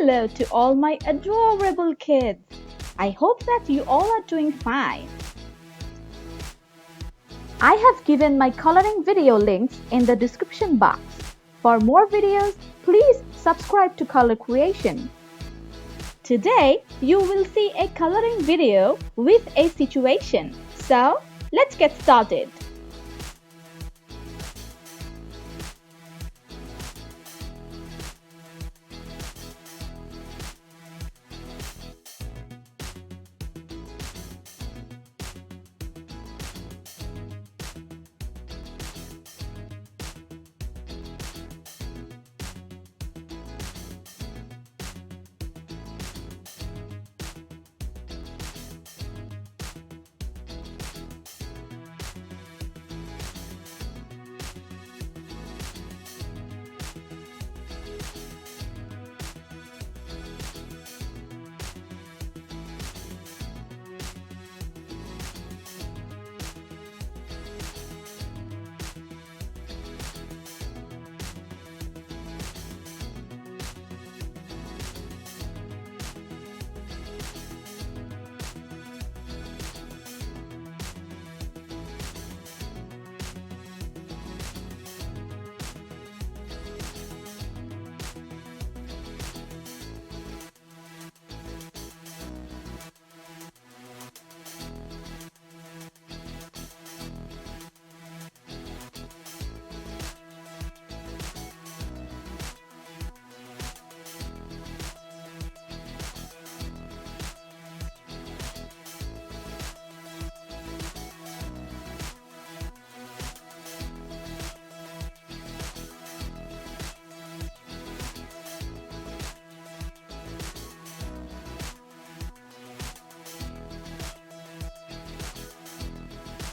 Hello to all my adorable kids. I hope that you all are doing fine. I have given my coloring video links in the description box. For more videos, please subscribe to Color Creation. Today, you will see a coloring video with a situation. So, let's get started.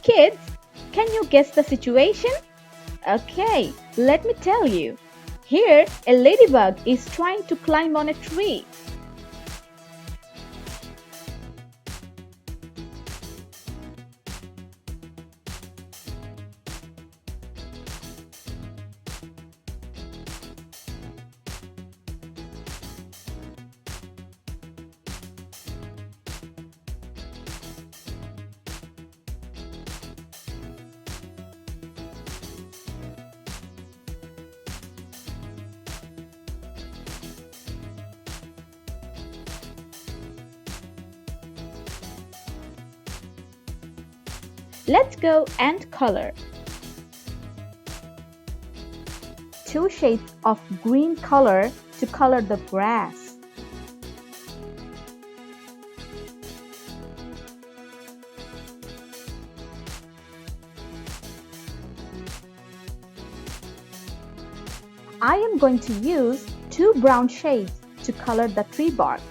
Kids, can you guess the situation? Okay, let me tell you. Here, a ladybug is trying to climb on a tree. Let's go and color. 2 shades of green color to color the grass. I am going to use 2 brown shades to color the tree bark.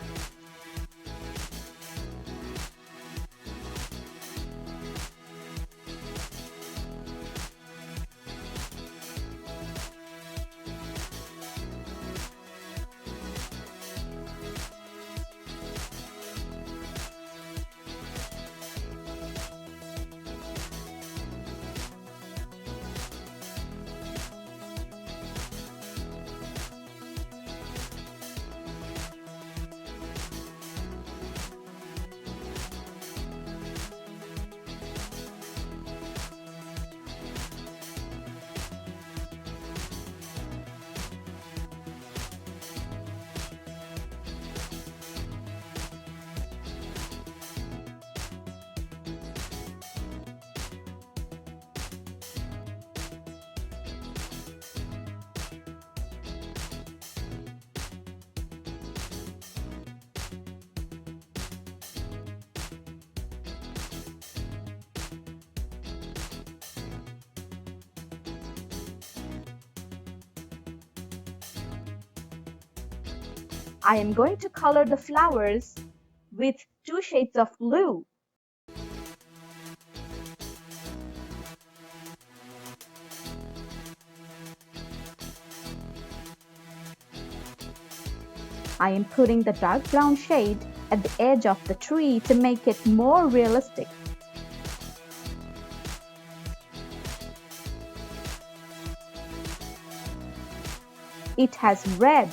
I am going to color the flowers with 2 shades of blue. I am putting the dark brown shade at the edge of the tree to make it more realistic. It has red,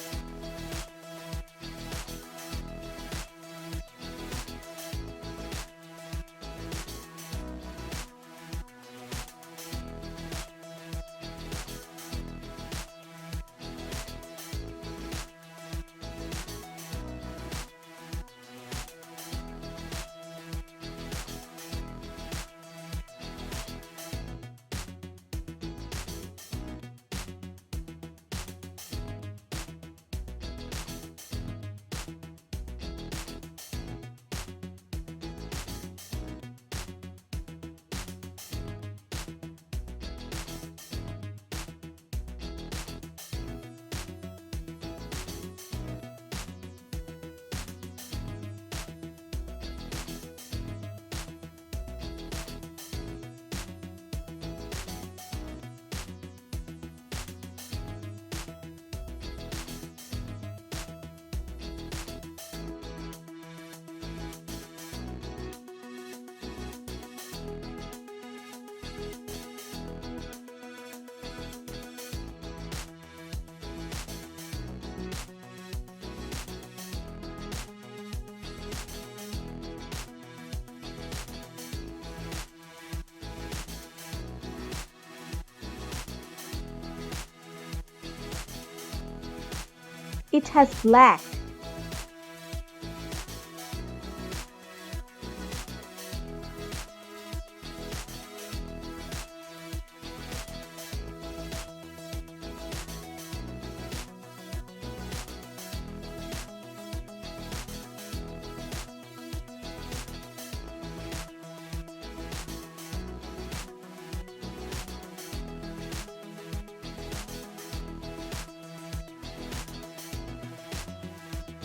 It has black.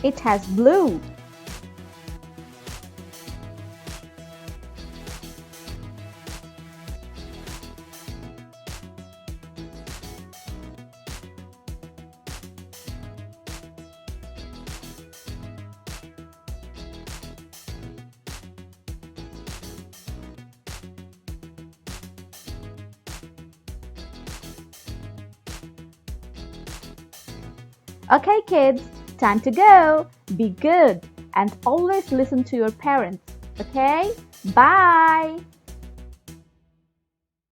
It has blue. Okay, kids, time to go. Be good and always listen to your parents. Okay? Bye.